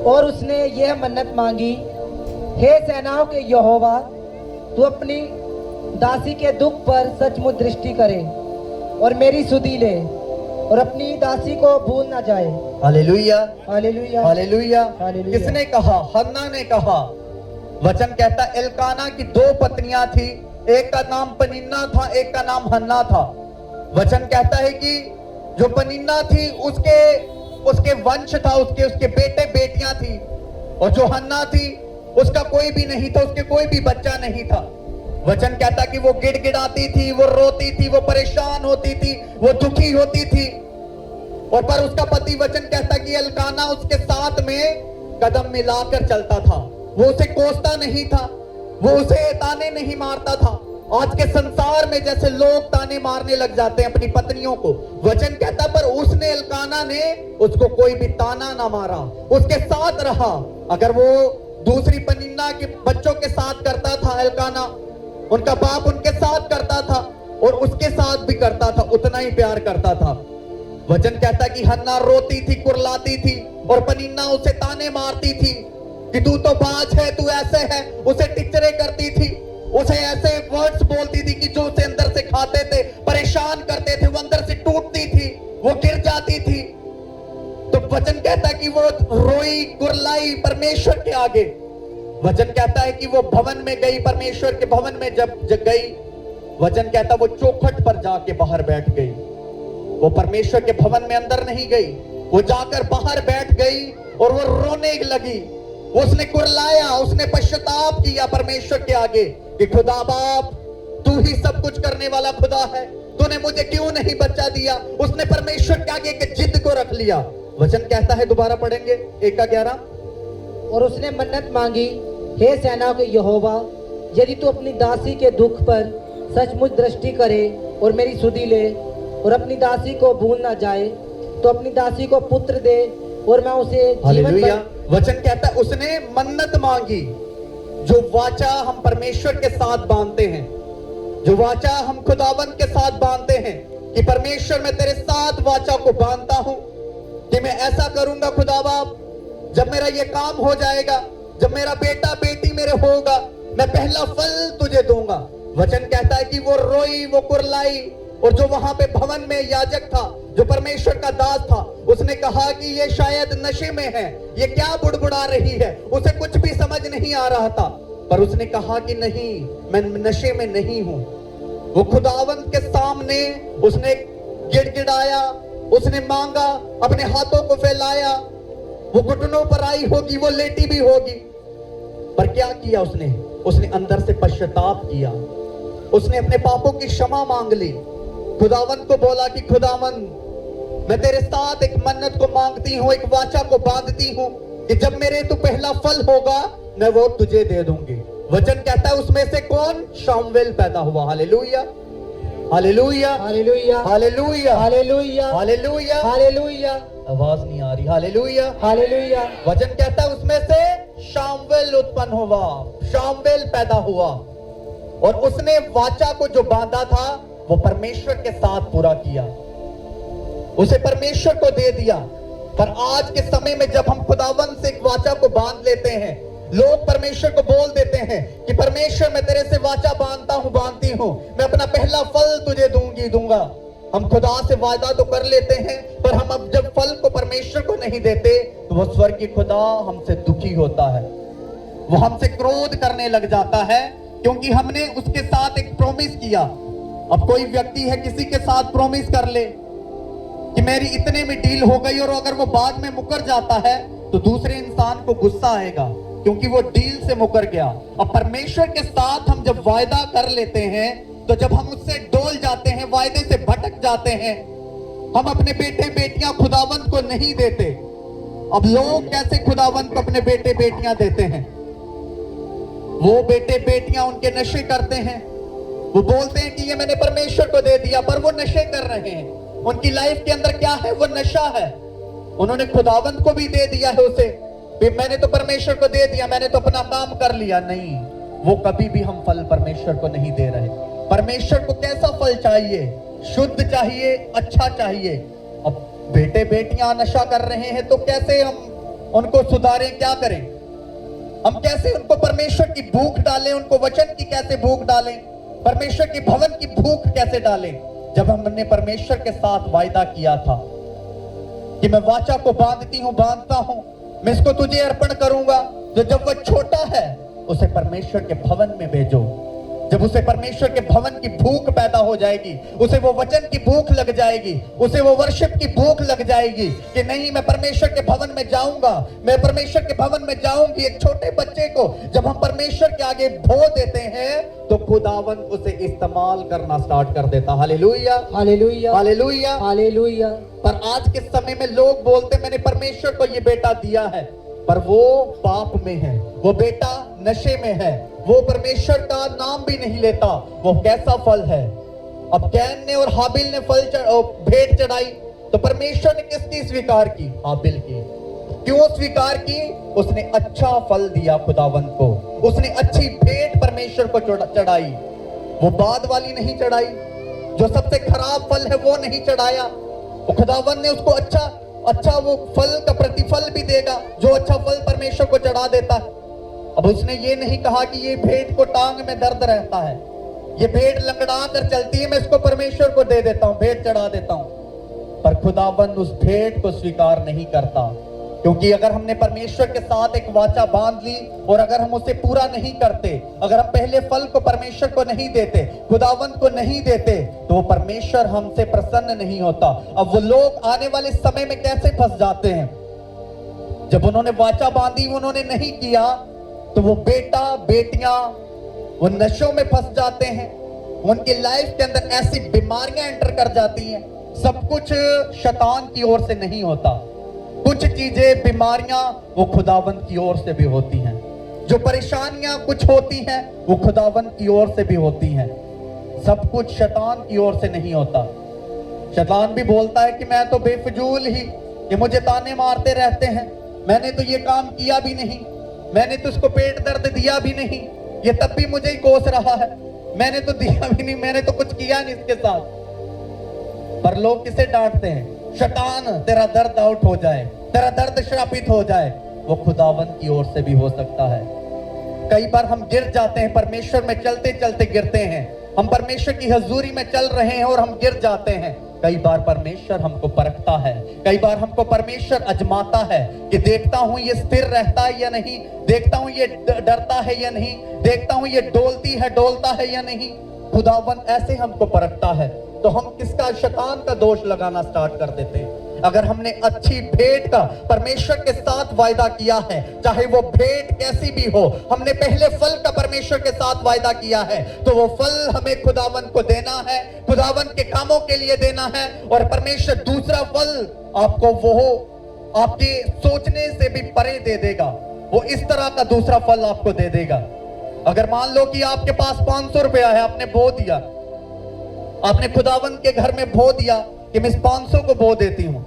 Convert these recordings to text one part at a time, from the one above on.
और उसने यह मन्नत मांगी, हे सेनाओं के यहोवा, तू अपनी दासी के दुख पर सचमुच दृष्टि करे और मेरी सुधि ले और अपनी दासी को भूल ना जाए। Hallelujah, hallelujah, hallelujah. हालेलुया। किसने कहा? हन्ना ने कहा। वचन कहता एल्काना की 2 पत्नियां थी, एक का नाम पनिन्ना था, एक का नाम हन्ना था। वचन कहता है कि जो पनिन्ना थी उसके वंश था, उसके बेटे बेटियां थी, और जो हन्ना थी उसका कोई भी नहीं था, उसके कोई भी बच्चा नहीं था। वचन कहता कि वो गिड़गिड़ाती थी, वो रोती थी, वो परेशान होती थी, वो दुखी होती थी। और पर उसका पति, वचन कहता कि एल्काना उसके साथ में कदम मिलाकर चलता था, वो उसे कोसता नहीं था, वो उसे ताने नहीं मारता था। आज के संसार में जैसे लोग ताने मारने लग जाते हैं अपनी पत्नियों को, वचन कहता पर उसने, एल्काना ने उसको कोई भी ताना ना मारा, उसके साथ रहा। अगर वो दूसरी पनिन्ना के बच्चों के साथ करता था, एल्काना उनका बाप उनके साथ करता था और उसके साथ भी करता था, उतना ही प्यार करता था। वचन कहता कि हन्ना रोती थी, कुरलाती थी, और पनिन्ना उसे ताने मारती थी कि तू तो बाज है, तू ऐसे है, उसे टिचरे करती थी, उसे ऐसे वर्ड्स बोलती थी कि जो उसे अंदर से खाते थे, परेशान करते थे, वो अंदर से टूटती थी, वो गिर जाती थी। तो वचन कहता कि वो रोई कुरलाई परमेश्वर के आगे। वचन कहता है कि वो भवन में गई, परमेश्वर के भवन में जब गई, वचन कहता वो चौखट पर जाके बाहर बैठ गई। वो परमेश्वर के भवन में अंदर नहीं गई, वो जाकर बाहर बैठ गई और वो रोने लगी। उसने कुरलाया, उसने पश्चाताप किया परमेश्वर के आगे कि खुदा बाप, तू ही सब कुछ करने वाला खुदा है, तूने मुझे क्यों नहीं बच्चा दिया। उसने परमेश्वर के आगे एक जिद को रख लिया। वचन कहता है, दोबारा पढ़ेंगे 1:11, और उसने मन्नत मांगी, हे सेनाओं के यहोवा, यदि तू अपनी दासी के दुख पर सचमुच दृष्टि करे और मेरी सुधि ले और अपनी दासी को भूल ना जाए, तो अपनी दासी को पुत्र दे और मैं उसे जीवन भर। वचन कहता है उसने मन्नत मांगी। जो वाचा हम परमेश्वर के साथ बांधते हैं, जो वाचा हम खुदावन के साथ बांधते हैं कि परमेश्वर मैं तेरे साथ वाचा को बांधता हूं कि मैं ऐसा करूंगा खुदा बाप, जब मेरा ये काम हो जाएगा, जब मेरा बेटा बेटी मेरे होगा, मैं पहला फल तुझे दूंगा। वचन कहता है कि वो रोई, वो कुरलाई, और जो वहां पे भवन में याजक था, जो परमेश्वर का दास था, उसने कहा कि ये शायद नशे में है, ये क्या बुड़बुड़ा रही है, उसे कुछ भी समझ नहीं आ रहा था। पर उसने कहा कि नहीं, मैं नशे में नहीं हूं। वो खुदावंत के सामने उसने गिड़गिड़ाया, उसने मांगा, अपने हाथों को फैलाया। वो घुटनों पर आई होगी, वो लेटी भी होगी, पर क्या किया उसने अंदर से पश्चाताप किया, उसने अपने पापों की क्षमा मांग ली। खुदावन को बोला कि खुदावन, मैं तेरे साथ एक मन्नत को मांगती हूँ, एक वाचा को बांधती हूँ कि जब मेरे तू पहला फल होगा मैं वो तुझे दे दूंगी। वचन कहता है उसमें से कौन? शामुएल पैदा हुआ। Hallelujah, hallelujah, hallelujah, hallelujah, hallelujah, hallelujah, hallelujah. आवाज नहीं आ रही। Hallelujah, hallelujah. वचन कहता है उसमें से शामुएल उत्पन्न हुआ, शामुएल पैदा हुआ, और उसने वाचा को जो बांधा था वो परमेश्वर के साथ पूरा किया, उसे परमेश्वर को दे दिया। पर आज के समय में जब हम खुदावन से एक वाचा को बांध लेते हैं, लोग परमेश्वर को बोल देते हैं कि परमेश्वर मैं तेरे से वाचा बांधता हूं, बांधती हूं, मैं अपना पहला फल तुझे दूंगा। हम खुदा से वादा तो कर लेते हैं, पर हम अब जब फल को परमेश्वर को नहीं देते तो वो स्वर्गीय खुदा हमसे दुखी होता है, वो हमसे क्रोध करने लग जाता है, क्योंकि हमने उसके साथ एक प्रॉमिस किया। अब कोई व्यक्ति है, किसी के साथ प्रॉमिस कर ले कि मेरी इतने में डील हो गई, और अगर वो बाद में मुकर जाता है तो दूसरे इंसान को गुस्सा आएगा क्योंकि वो डील से मुकर गया। अब परमेश्वर के साथ हम जब वायदा कर लेते हैं, तो जब हम उससे डोल जाते हैं, वायदे से भटक जाते हैं, हम अपने बेटे बेटियां खुदावंत को नहीं देते। अब लोग कैसे खुदावंत को अपने बेटे बेटियां देते हैं? वो बेटे बेटियां उनके नशे करते हैं, वो बोलते हैं कि ये मैंने परमेश्वर को दे दिया, पर वो नशे कर रहे हैं। उनकी लाइफ के अंदर क्या है? वो नशा है। उन्होंने खुदावंत को भी दे दिया है उसे, मैंने तो परमेश्वर को दे दिया, मैंने तो अपना काम कर लिया। नहीं, वो कभी भी हम फल परमेश्वर को नहीं दे रहे। परमेश्वर को कैसा फल चाहिए? शुद्ध चाहिए, अच्छा चाहिए। अब बेटे बेटियां नशा कर रहे हैं तो कैसे हम उनको सुधारें, क्या करें? हम कैसे उनको परमेश्वर की भूख डालें, उनको वचन की कैसे भूख डालें, परमेश्वर की भवन की भूख कैसे डालें? जब हमने परमेश्वर के साथ वायदा किया था कि मैं वाचा को बांधता हूं, मैं इसको तुझे अर्पण करूंगा, तो जब वह छोटा है उसे परमेश्वर के भवन में भेजो। जब उसे परमेश्वर के भवन की भूख पैदा हो जाएगी, उसे वो वचन की भूख लग जाएगी, उसे वो वर्शिप की भूख लग जाएगी कि नहीं, मैं परमेश्वर के भवन में जाऊंगा, मैं परमेश्वर के भवन में जाऊंगी। एक छोटे बच्चे को जब हम परमेश्वर के आगे भो देते हैं तो खुदावन उसे इस्तेमाल करना स्टार्ट कर देता। Hallelujah, hallelujah, hallelujah, hallelujah. पर आज के समय में लोग बोलते मैंने परमेश्वर को ये बेटा दिया है, पर वो पाप में है, वो बेटा नशे में है, वो परमेश्वर का नाम भी नहीं लेता। वो कैसा फल है? अब कैन ने और हाबिल ने भेंट चढ़ाई तो परमेश्वर ने किसकी स्वीकार की? हाबिल की। क्यों स्वीकार की? उसने अच्छा फल दिया खुदावंत को, उसने अच्छी भेंट परमेश्वर को चढ़ाई, वो बाद वाली नहीं चढ़ाई, जो सबसे खराब फल है वो नहीं चढ़ाया। वो खुदावंत ने उसको अच्छा वो फल का प्रतिफल भी देगा, जो अच्छा फल परमेश्वर को चढ़ा देता है। अब उसने ये नहीं कहा कि ये भेंट को टांग में दर्द रहता है, ये भेंट लंगड़ा कर चलती है, मैं इसको परमेश्वर को दे देता हूं, भेंट चढ़ा देता हूं। पर खुदाबंद उस भेंट को स्वीकार नहीं करता, क्योंकि अगर हमने परमेश्वर के साथ एक वाचा बांध ली और अगर हम उसे पूरा नहीं करते, अगर हम पहले फल को परमेश्वर को नहीं देते, खुदावंत को नहीं देते, तो वो परमेश्वर हमसे प्रसन्न नहीं होता। अब वो लोग आने वाले समय में कैसे फंस जाते हैं? जब उन्होंने वाचा बांधी, उन्होंने नहीं किया, तो वो बेटा बेटियां वो नशों में फंस जाते हैं, उनकी लाइफ के अंदर ऐसी बीमारियां एंटर कर जाती हैं। सब कुछ शैतान की ओर से नहीं होता, कुछ चीजें बीमारियां वो खुदावंत की ओर से भी होती हैं। जो परेशानियां कुछ होती हैं वो खुदावंत की ओर से भी होती हैं। सब कुछ शैतान की ओर से नहीं होता। शैतान भी बोलता है कि मैं तो बेफजूल ही, ये मुझे ताने मारते रहते हैं, मैंने तो ये काम किया भी नहीं, मैंने तो उसको पेट दर्द दिया भी नहीं, ये तब भी मुझे ही कोस रहा है, मैंने तो दिया भी नहीं, मैंने तो कुछ किया नहीं इसके साथ। पर लोग किसे डांटते हैं? शैतान तेरा दर्द आउट हो जाए, तेरा दर्द श्रापित हो जाए। वो खुदावंत की ओर से भी हो सकता है। कई बार हम गिर जाते हैं, परमेश्वर में चलते चलते गिरते हैं, हम परमेश्वर की हजूरी में चल रहे हैं और हम गिर जाते हैं। कई बार परमेश्वर हमको परखता है, कई बार हमको परमेश्वर आजमाता है कि देखता हूं ये स्थिर रहता है या नहीं, देखता हूं ये डरता है या नहीं, देखता हूं ये डोलता है या नहीं। खुदावन ऐसे हमको परखता है, तो हम किसका? शैतान का दोष लगाना स्टार्ट कर देते हैं। अगर हमने अच्छी भेंट का परमेश्वर के साथ वायदा किया है, चाहे वो भेंट कैसी भी हो, हमने पहले फल का परमेश्वर के साथ वायदा किया है, तो वो फल हमें खुदावन को देना है, खुदावन के कामों के लिए देना है। और परमेश्वर दूसरा फल आपको वो आपके सोचने से भी परे दे देगा, वो इस तरह का दूसरा फल आपको दे देगा। अगर मान लो कि आपके पास 500 रुपया है, आपने बो दिया, आपने खुदावन के घर में बो दिया कि मैं इस 500 को बो देती हूं,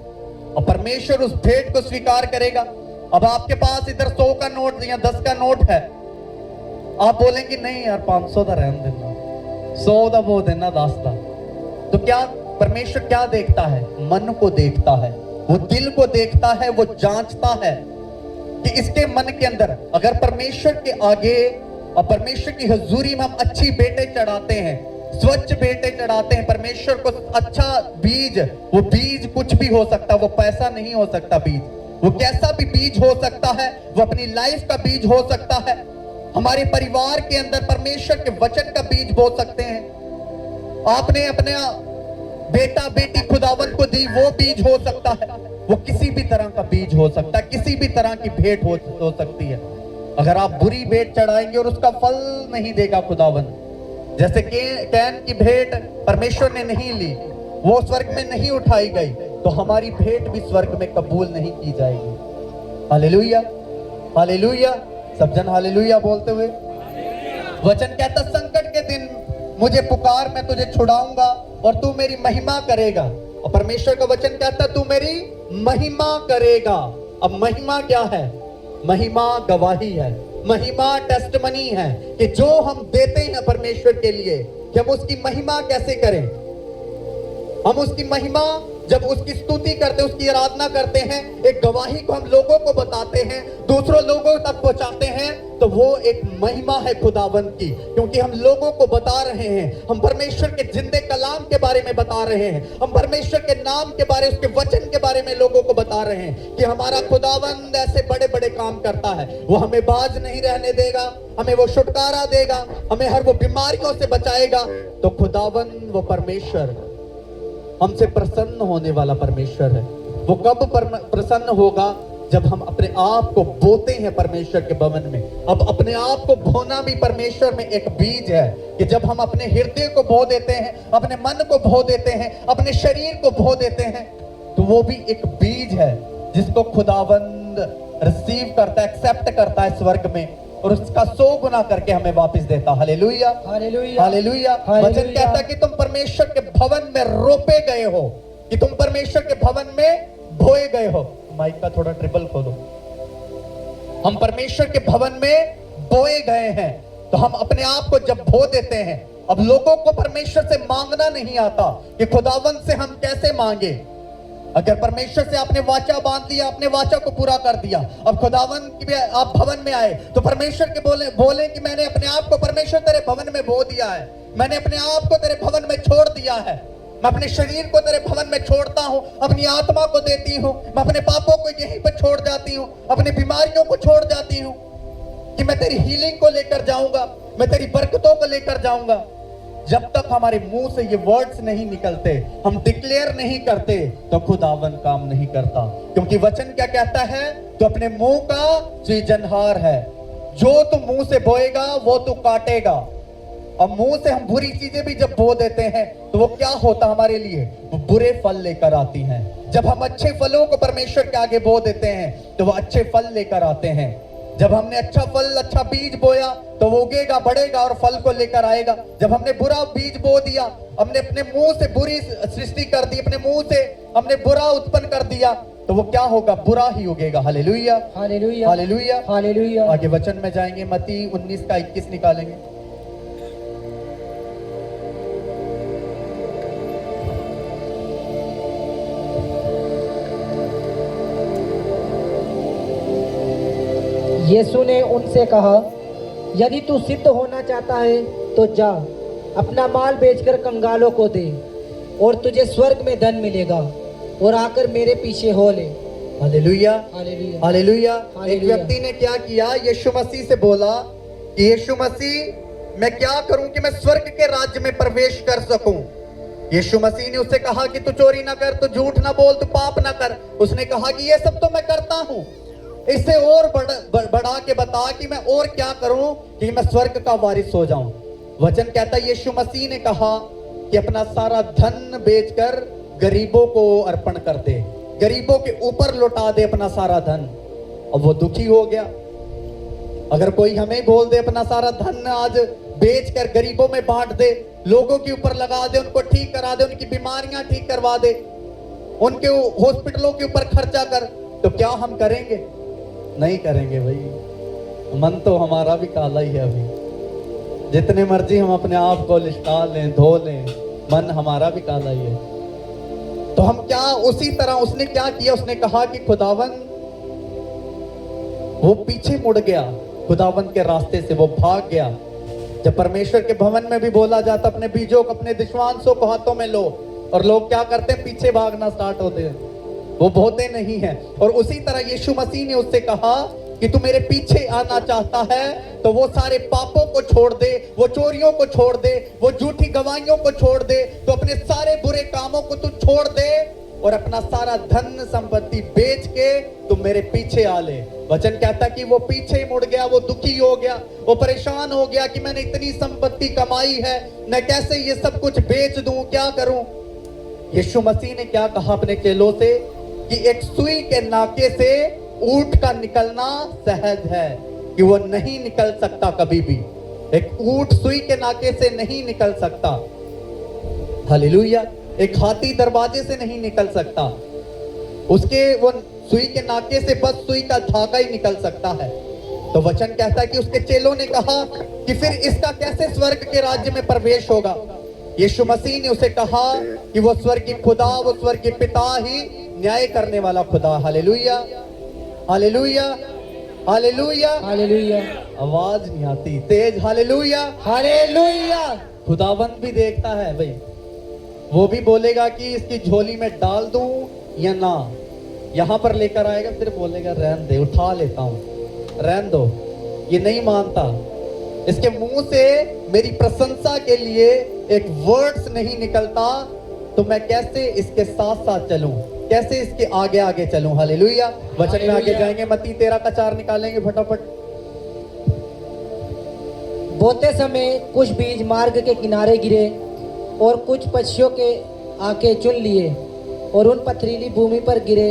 और परमेश्वर उस भेंट को स्वीकार करेगा। अब आपके पास इधर 100 का नोट या 10 का नोट है, आप बोलेंगे नहीं यार 500 का रहने देना, 100 का बो देना, 10 का। तो क्या परमेश्वर क्या देखता है? मन को देखता है, वो दिल को देखता है, वो जांचता है कि इसके मन के अंदर अगर परमेश्वर के आगे और परमेश्वर की हजूरी में हम अच्छी भेंटें चढ़ाते हैं, स्वच्छ भेंटें चढ़ाते हैं, परमेश्वर को अच्छा बीज, वो बीज कुछ भी हो सकता, वो पैसा नहीं हो सकता बीज, वो कैसा भी बीज हो सकता है, वो अपनी लाइफ का बीज हो सकता है, हमारे परिवार के अंदर परमेश्वर के वचन का बीज बो सकते हैं। आपने अपने बेटा बेटी खुदावन को दी, वो बीज हो सकता है, वो किसी भी तरह का बीज हो सकता है, किसी भी तरह की भेंट हो सकती है। अगर आप बुरी भेंट चढ़ाएंगे और उसका फल नहीं देगा खुदावन, जैसे कैन की भेंट परमेश्वर ने नहीं ली, वो स्वर्ग में नहीं उठाई गई, तो हमारी भेंट भी स्वर्ग में कबूल नहीं की जाएगी। हालेलुया, हालेलुया, सब जन हालेलुया बोलते हुए। वचन कहता संकट के दिन मुझे पुकार, मैं तुझे छुड़ाऊंगा और तू मेरी महिमा करेगा। और परमेश्वर का वचन कहता तू मेरी महिमा करेगा। अब महिमा क्या है? महिमा गवाही है, महिमा टेस्टमनी है कि जो हम देते हैं परमेश्वर के लिए, कि हम उसकी महिमा कैसे करें। हम उसकी महिमा जब उसकी स्तुति करते, उसकी आराधना करते हैं, एक गवाही को हम लोगों को बताते हैं, दूसरों लोगों तक पहुंचाते हैं, तो वो एक महिमा है खुदावंद की, क्योंकि हम लोगों को बता रहे हैं, हम परमेश्वर के जिंदे कलाम के बारे में बता रहे हैं, हम परमेश्वर के नाम के बारे, उसके वचन के बारे में लोगों को बता रहे हैं कि हमारा खुदावंद ऐसे बड़े बड़े काम करता है, वो हमें बाज नहीं रहने देगा, हमें वो छुटकारा देगा, हमें हर वो बीमारियों से बचाएगा। तो खुदावंद वो परमेश्वर हमसे प्रसन्न होने वाला परमेश्वर है। वो कब प्रसन्न होगा? जब हम अपने आप को बोते हैं परमेश्वर के भवन में। अब अपने आप को बोना भी परमेश्वर में एक बीज है कि जब हम अपने हृदय को बो देते हैं, अपने मन को बो देते हैं, अपने शरीर को बो देते हैं, तो वो भी एक बीज है जिसको खुदावंद रिसीव करता है, एक्सेप्ट करता है स्वर्ग में, और उसका 100 गुना करके हमें वापस देता। Hallelujah, hallelujah, hallelujah. वचन कहता है कि तुम परमेश्वर के भवन में रोपे गए हो, कि तुम परमेश्वर के भवन में बोए गए हो। माइक का थोड़ा ट्रिपल खोलो। हम परमेश्वर के भवन में बोए गए हैं, तो हम अपने आप को जब बो देते हैं, अब लोगों को परमेश्वर से मांगना नहीं आता कि खुदावंद से हम कैसे मांगे। अगर परमेश्वर से आपने वाचा बांध दिया, आपने वाचा को पूरा कर दिया, अब खुदावंद की आप भवन में आए, तो परमेश्वर के बोले कि मैंने अपने आप को परमेश्वर तेरे भवन में बो दिया है, मैंने अपने आप को तेरे भवन में छोड़ दिया है, मैं अपने शरीर को तेरे भवन में छोड़ता हूं, अपनी आत्मा को देती हूं, मैं अपने पापों को यहीं पर छोड़ जाती हूं, अपनी बीमारियों को छोड़ जाती हूं, कि मैं तेरी हीलिंग को लेकर जाऊंगा, मैं तेरी बरकतों को लेकर जाऊंगा। जब तक हमारे मुंह से ये वर्ड्स नहीं निकलते, हम डिक्लेयर नहीं करते, तो खुदावन काम नहीं करता। क्योंकि वचन क्या कहता है? तो अपने मुंह का सृजनहार है, जो तू मुंह से बोएगा वो तू काटेगा। अब मुंह से हम बुरी चीजें भी जब बो देते हैं, तो वो क्या होता हमारे लिए? वो बुरे फल लेकर आती हैं। जब हम अच्छे फलों को परमेश्वर के आगे बो देते हैं, तो वो अच्छे फल लेकर आते हैं। जब हमने अच्छा फल, अच्छा बीज बोया, तो वो उगेगा, बढ़ेगा और फल को लेकर आएगा। जब हमने बुरा बीज बो दिया, हमने अपने मुंह से बुरी सृष्टि कर दी, अपने मुंह से हमने बुरा उत्पन्न कर दिया, तो वो क्या होगा? बुरा ही उगेगा। Hallelujah, hallelujah, hallelujah, hallelujah. आगे वचन में जाएंगे, मत्ती 19 का 21 निकालेंगे। यीशु ने उनसे कहा, यदि तू सिद्ध होना चाहता है तो जा, अपना माल बेचकर कंगालों को दे, और तुझे स्वर्ग में धन मिलेगा, और आकर मेरे पीछे हो ले। Hallelujah, hallelujah, hallelujah. एक हालेलुया। व्यक्ति ने क्या किया? यीशु मसीह से बोला कि यीशु मसीह, मैं क्या करूं कि मैं स्वर्ग के राज्य में प्रवेश कर सकूं? यीशु मसीह ने उससे कहा कि तू चोरी ना कर, तू झूठ ना बोल, तू पाप ना कर। उसने कहा कि ये सब तो मैं करता हूं, इससे और बढ़ा के बता कि मैं और क्या करूं कि मैं स्वर्ग का वारिस हो जाऊं। वचन कहता है यीशु मसीह ने कहा कि अपना सारा धन बेचकर गरीबों को अर्पण कर दे, गरीबों के ऊपर लौटा दे अपना सारा धन। अब वो दुखी हो गया। अगर कोई हमें बोल दे अपना सारा धन आज बेचकर गरीबों में बांट दे, लोगों के ऊपर लगा दे, उनको ठीक करा दे, उनकी बीमारियां ठीक करवा दे, उनके हॉस्पिटलों के ऊपर खर्चा कर, तो क्या हम करेंगे? नहीं करेंगे भाई। मन तो हमारा भी काला ही है अभी, जितने मर्जी हम अपने आप को लिशका लें, धो लें, मन हमारा भी काला ही है। तो हम क्या, उसी तरह उसने क्या किया? उसने कहा कि खुदावन, वो पीछे मुड़ गया, खुदावन के रास्ते से वो भाग गया। जब परमेश्वर के भवन में भी बोला जाता अपने बीजों को, अपने दिशवांशों को हाथों में लो, और लोग क्या करते हैं? पीछे भागना स्टार्ट होते हैं, वो बोते नहीं है। और उसी तरह यीशु मसीह ने उससे कहा कि तू मेरे पीछे आना चाहता है, तो वो सारे पापों को छोड़ दे, वो चोरियों को छोड़ दे, वो झूठी गवाहियों को छोड़ दे, तो अपने सारे बुरे कामों को तू छोड़ दे, और अपना सारा धन संपत्ति बेच के तू मेरे पीछे आ ले। वचन कहता कि वो पीछे मुड़ गया, वो दुखी हो गया, वो परेशान हो गया कि मैंने इतनी संपत्ति कमाई है, मैं कैसे ये सब कुछ बेच दूं, क्या करूं? यीशु मसीह ने क्या कहा अपने चेलों से कि एक सुई के नाके से ऊंट का निकलना सहज है, कि वो नहीं निकल सकता कभी भी। एक ऊंट सुई के नाके से नहीं निकल सकता। हालेलुया। एक हाथी दरवाजे से नहीं निकल सकता, उसके वो सुई के नाके से बस सुई का धागा ही निकल सकता है। तो वचन कहता है कि उसके चेलों ने कहा कि फिर इसका कैसे स्वर्ग के राज्य में प्रवेश होगा? यीशु मसीह ने उसे कहा कि वो स्वर्ग की खुदा, वो स्वर्ग के पिता ही न्याय करने वाला खुदा। Hallelujah, hallelujah, hallelujah. हालेलुया, आवाज नहीं आती तेज। Hallelujah, hallelujah. खुदावंद भी देखता है भाई, वो भी बोलेगा कि इसकी झोली में डाल दूं या ना। यहां पर लेकर आएगा, फिर बोलेगा रहन दे, उठा लेता हूं, रहन दो। ये नहीं मानता, इसके मुंह से मेरी प्रशंसा के लिए एक वर्ड्स नहीं निकलता, तो मैं कैसे इसके साथ साथ चलूं, कैसे इसके आगे आगे चलूं। हालेलुया। वचन में आगे जाएंगे, मत्ती 13:4 निकालेंगे फटाफट। बोते समय कुछ बीज मार्ग के किनारे गिरे और कुछ पक्षियों के आके चुन लिए और उन पथरीली भूमि पर गिरे,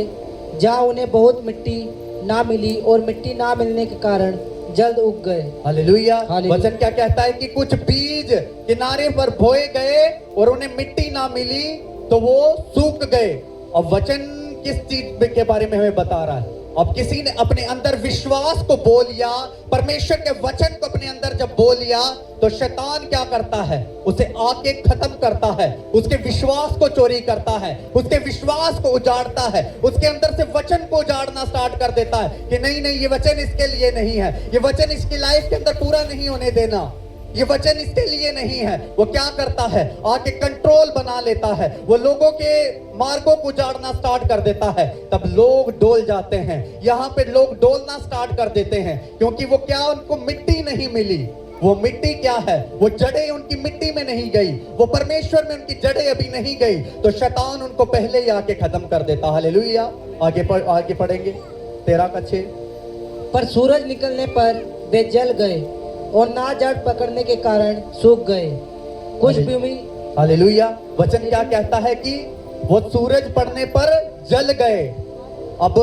जहाँ उन्हें बहुत मिट्टी ना मिली और मिट्टी ना मिलने के कारण जल्द उग गए। हालेलुया। हालेलुया। वचन क्या कहता है कि कुछ बीज किनारे पर बोए गए और उन्हें मिट्टी ना मिली तो वो सूख गए। अब वचन किस चीज के बारे में हमें बता रहा है? अब किसी ने अपने अंदर विश्वास को बो लिया, परमेश्वर के वचन को अपने अंदर जब बो लिया, तो शैतान क्या करता है? उसे आके खत्म करता है, उसके विश्वास को चोरी करता है, उसके विश्वास को उजाड़ता है, उसके अंदर से वचन को उजाड़ना स्टार्ट कर देता है कि नहीं नहीं, ये वचन इसके लिए नहीं है, ये वचन इसकी लाइफ के अंदर पूरा नहीं होने देना, ये वचन इसके लिए नहीं है। वो क्या करता है? आके कंट्रोल बना लेता है, वो लोगों के मार्गों को उजाड़ना स्टार्ट कर देता है। तब लोग डोल जाते हैं, यहाँ पे लोग डोलना स्टार्ट कर देते हैं, क्योंकि वो क्या, उनको मिट्टी नहीं मिली। वो मिट्टी क्या है? वो जड़ें उनकी मिट्टी में नहीं गई, वो परमेश्वर में उनकी जड़ें अभी नहीं गई, तो शैतान उनको पहले ही आके खत्म कर देता। हालेलुया। आगे पढ़ेंगे 13:6। पर सूरज निकलने पर वे जल गए और ना जड़ पकड़ने के कारण सूख गए। कुछ भूमि, हालेलुया। वचन क्या कहता है कि वो सूरज पड़ने पर जल गए। अब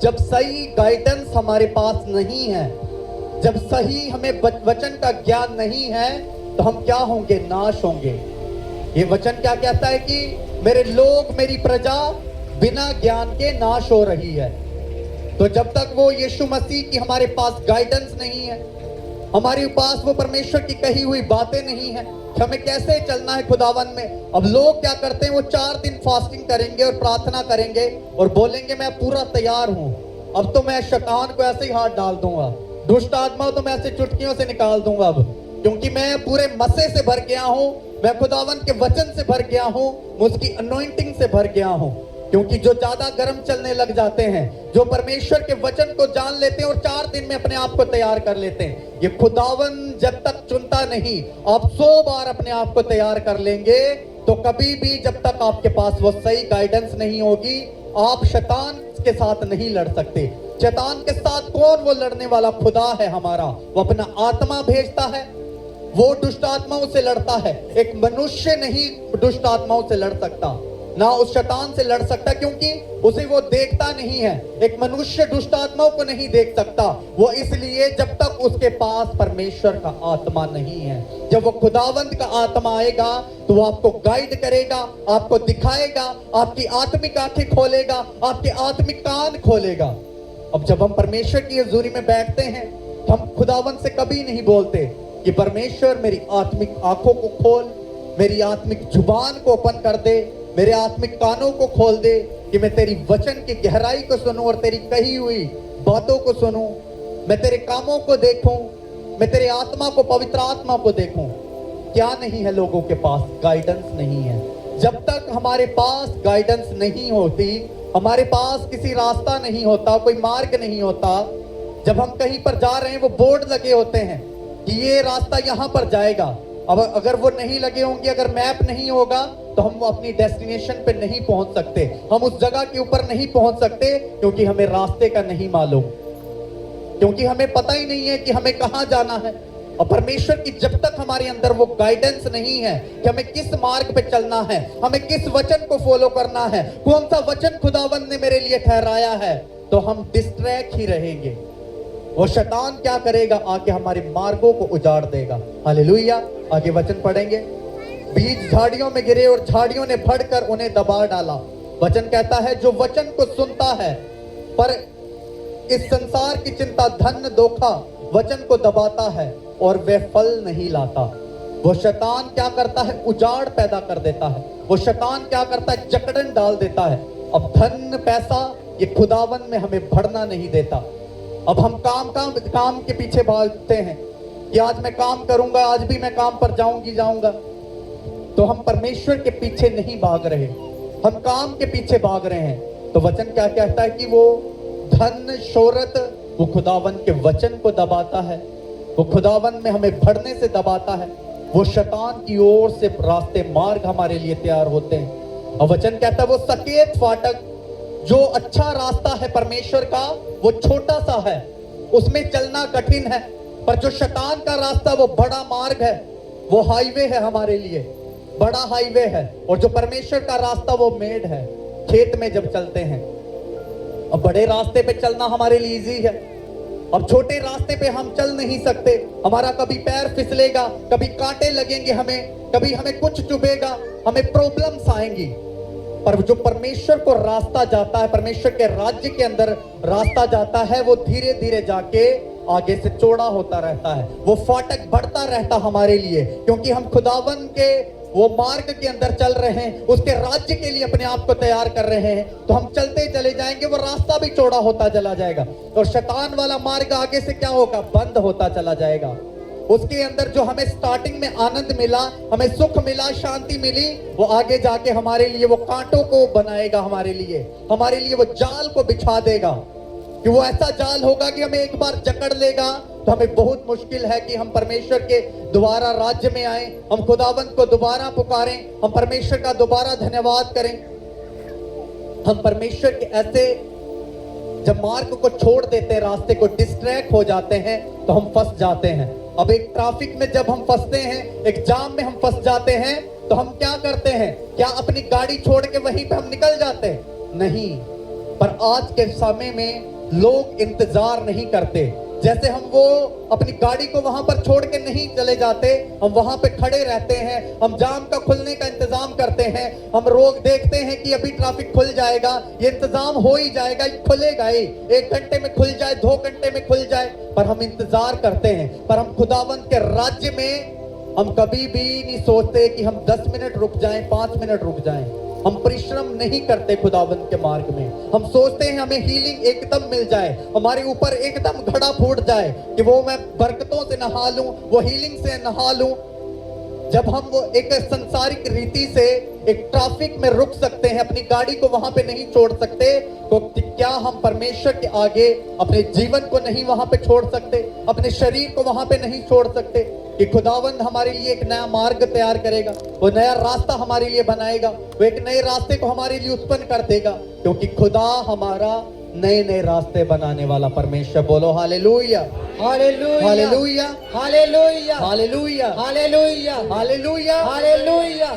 जब सही गाइडेंस हमारे पास नहीं है, जब सही हमें वचन का ज्ञान नहीं है, तो हम क्या होंगे? नाश होंगे। ये वचन क्या कहता है कि मेरे लोग, मेरी प्रजा बिना ज्ञान के नाश हो रही है। तो जब तक वो यीशु मसीह की हमारे पास गाइडेंस नहीं है, हमारे पास वो परमेश्वर की कही हुई बातें नहीं है कि हमें कैसे चलना है खुदावन में। अब लोग क्या करते हैं? वो 4 दिन फास्टिंग करेंगे और प्रार्थना करेंगे और बोलेंगे मैं पूरा तैयार हूं, अब तो मैं शैतान को ऐसे ही हाथ डाल दूंगा, दुष्ट आत्मा तो मैं ऐसे चुटकियों से निकाल दूंगा, अब क्योंकि मैं पूरे मसे से भर गया हूं, मैं खुदावन के वचन से भर गया हूं, उसकी अनॉइंटिंग से भर गया हूं। क्योंकि जो ज्यादा गर्म चलने लग जाते हैं, जो परमेश्वर के वचन को जान लेते हैं और 4 दिन में अपने आप को तैयार कर लेते हैं, ये खुदावन जब तक चुनता नहीं, आप 100 बार अपने आप को तैयार कर लेंगे, तो कभी भी जब तक आपके पास वो सही गाइडेंस नहीं होगी, आप शैतान के साथ नहीं लड़ सकते। शैतान के साथ कौन वो लड़ने वाला? खुदा है हमारा। वो अपना आत्मा भेजता है, वो दुष्ट आत्माओं से लड़ता है। एक मनुष्य नहीं दुष्ट आत्माओं से लड़ सकता, ना उस शैतान से लड़ सकता, क्योंकि उसे वो देखता नहीं है। एक मनुष्य दुष्ट आत्माओं को नहीं देख सकता, वो इसलिए जब तक उसके पास परमेश्वर का आत्मा नहीं है। जब वो खुदावंत का आत्मा आएगा तो वो आपको गाइड करेगा, आपको दिखाएगा, आपकी आत्मिक आंखें खोलेगा, आपके आत्मिक कान खोलेगा। अब जब हम परमेश्वर की हजूरी में बैठते हैं, तो हम खुदावंत से कभी नहीं बोलते कि परमेश्वर मेरी आत्मिक आंखों को खोल, मेरी आत्मिक जुबान को ओपन कर दे, मेरे आत्मिक कानों को खोल दे कि मैं तेरी वचन की गहराई को सुनूं और तेरी कही हुई बातों को सुनूं, मैं तेरे कामों को देखूं, मैं तेरे आत्मा को, पवित्र आत्मा को देखूं। क्या नहीं है लोगों के पास? गाइडेंस नहीं है। जब तक हमारे पास गाइडेंस नहीं होती, हमारे पास किसी रास्ता नहीं होता, कोई मार्ग नहीं होता, जब हम कहीं पर जा रहे हैं वो बोर्ड लगे होते हैं कि ये रास्ता यहाँ पर जाएगा, अब अगर वो नहीं लगे होंगे, अगर मैप नहीं होगा, तो हम अपनी डेस्टिनेशन पे नहीं पहुंच सकते, हम उस जगह के ऊपर नहीं पहुंच सकते, क्योंकि हमें रास्ते का नहीं मालूम, क्योंकि हमें पता ही नहीं है कि हमें कहां जाना है। और परमेश्वर की जब तक हमारे अंदर वो गाइडेंस नहीं है कि हमें किस मार्ग पे चलना है, हमें किस वचन को फॉलो करना है, कौन सा वचन खुदावंद ने मेरे लिए ठहराया है, तो हम डिस्ट्रैक्ट ही रहेंगे। वो शैतान क्या करेगा? आके हमारे मार्गों को उजाड़ देगा। हालेलुया। आगे वचन पढ़ेंगे। बीज झाड़ियों में गिरे और झाड़ियों ने बढ़कर उन्हें दबा डाला। वचन कहता है जो वचन को सुनता है पर इस संसार की चिंता, धन, धोखा वचन को दबाता है और वह फल नहीं लाता। वो शैतान क्या करता है, उजाड़ पैदा कर देता है। वो शैतान क्या करता है, जकड़न डाल देता है। अब धन पैसा ये खुदावन में हमें बढ़ना नहीं देता। अब हम काम के पीछे भागते हैं कि आज मैं काम करूंगा, आज भी मैं काम पर जाऊंगा। तो हम परमेश्वर के पीछे नहीं भाग रहे, हम काम के पीछे भाग रहे हैं। तो वचन क्या कहता है कि वो धन शोहरत वो खुदावन के वचन को दबाता है, वो खुदावन में हमें बढ़ने से दबाता है। वो शैतान की ओर से रास्ते मार्ग हमारे लिए तैयार होते हैं। और वचन कहता है वो सकेत फाटक, जो अच्छा रास्ता है परमेश्वर का, वो छोटा सा है, उसमें चलना कठिन है। पर जो शैतान का रास्ता वो बड़ा मार्ग है, वो हाईवे है हमारे लिए, बड़ा हाईवे है। और जो परमेश्वर का रास्ता वो मेड है, खेत में जब चलते हैं। अब बड़े रास्ते पे चलना हमारे लिए इजी है, अब छोटे रास्ते पे हम चल नहीं सकते। हमारा कभी पैर फिसलेगा, कभी कांटे लगेंगे हमें, कभी हमें कुछ चुभेगा, हमें प्रॉब्लम्स आएंगी। पर जो परमेश्वर को रास्ता जाता है, परमेश्वर के राज्य के अंदर रास्ता जाता है, वो धीरे धीरे जाके आगे से चौड़ा होता रहता है। वो फाटक बढ़ता रहता हमारे लिए, क्योंकि हम खुदावन के वो मार्ग के अंदर चल रहे हैं, उसके राज्य के लिए अपने आप को तैयार कर रहे हैं। तो हम चलते चले जाएंगे, वो रास्ता भी चौड़ा होता चला जाएगा। और शैतान वाला मार्ग आगे से क्या होगा, बंद होता चला जाएगा। उसके अंदर जो हमें स्टार्टिंग में आनंद मिला, हमें सुख मिला, शांति मिली, वो आगे जाके हमारे लिए वो कांटों को बनाएगा, हमारे लिए वो जाल को बिछा देगा। कि वो ऐसा जाल होगा कि हमें एक बार जकड़ लेगा, तो हमें बहुत मुश्किल है कि हम परमेश्वर के दोबारा राज्य में आए, हम खुदावंत को दोबारा पुकारें, हम परमेश्वर का दोबारा धन्यवाद करें। हम परमेश्वर के ऐसे जब मार्ग को छोड़ देते हैं, रास्ते को डिस्ट्रैक्ट हो जाते हैं, तो हम फंस जाते हैं। अब एक ट्रैफिक में जब हम फंसते हैं, एक जाम में हम फंस जाते हैं, तो हम क्या करते हैं, क्या अपनी गाड़ी छोड़ के वहीं पे हम निकल जाते हैं? नहीं। पर आज के समय में लोग इंतजार नहीं करते। जैसे हम वो अपनी गाड़ी को वहां पर छोड़ के नहीं चले जाते, हम वहां पे खड़े रहते हैं, हम जाम का खुलने का इंतजाम करते हैं, हम रोक देखते हैं कि अभी ट्रैफिक खुल जाएगा, ये इंतजाम हो ही जाएगा, ये खुलेगा ही, 1 घंटे में खुल जाए, 2 घंटे में खुल जाए। पर हम इंतजार करते हैं। पर हम खुदावंत के राज्य में हम कभी भी नहीं सोचते कि हम 10 मिनट रुक जाएं, 5 मिनट रुक जाएं। हम परिश्रम नहीं करते खुदावंत के मार्ग में। हम सोचते हैं हमें हीलिंग एकदम मिल जाए, हमारे ऊपर एकदम घड़ा फूट जाए कि वो मैं बरकतों से नहा लूं, वो हीलिंग से नहा लूं। जब हम वो एक संसारिक रीति से एक ट्रैफिक में रुक सकते हैं, अपनी गाड़ी को वहां पे नहीं छोड़ सकते, तो क्या हम परमेश्वर के आगे अपने जीवन को नहीं वहां पे छोड़ सकते, अपने शरीर को वहां पे नहीं छोड़ सकते? कि खुदावंद हमारे लिए एक नया मार्ग तैयार करेगा, वो नया रास्ता हमारे लिए बनाएगा, वो एक नए रास्ते को हमारे लिए उत्पन्न कर देगा, क्योंकि खुदा हमारा नए नए रास्ते बनाने वाला परमेश्वर। बोलो hallelujah, hallelujah, hallelujah, hallelujah, hallelujah, hallelujah, hallelujah. Hallelujah.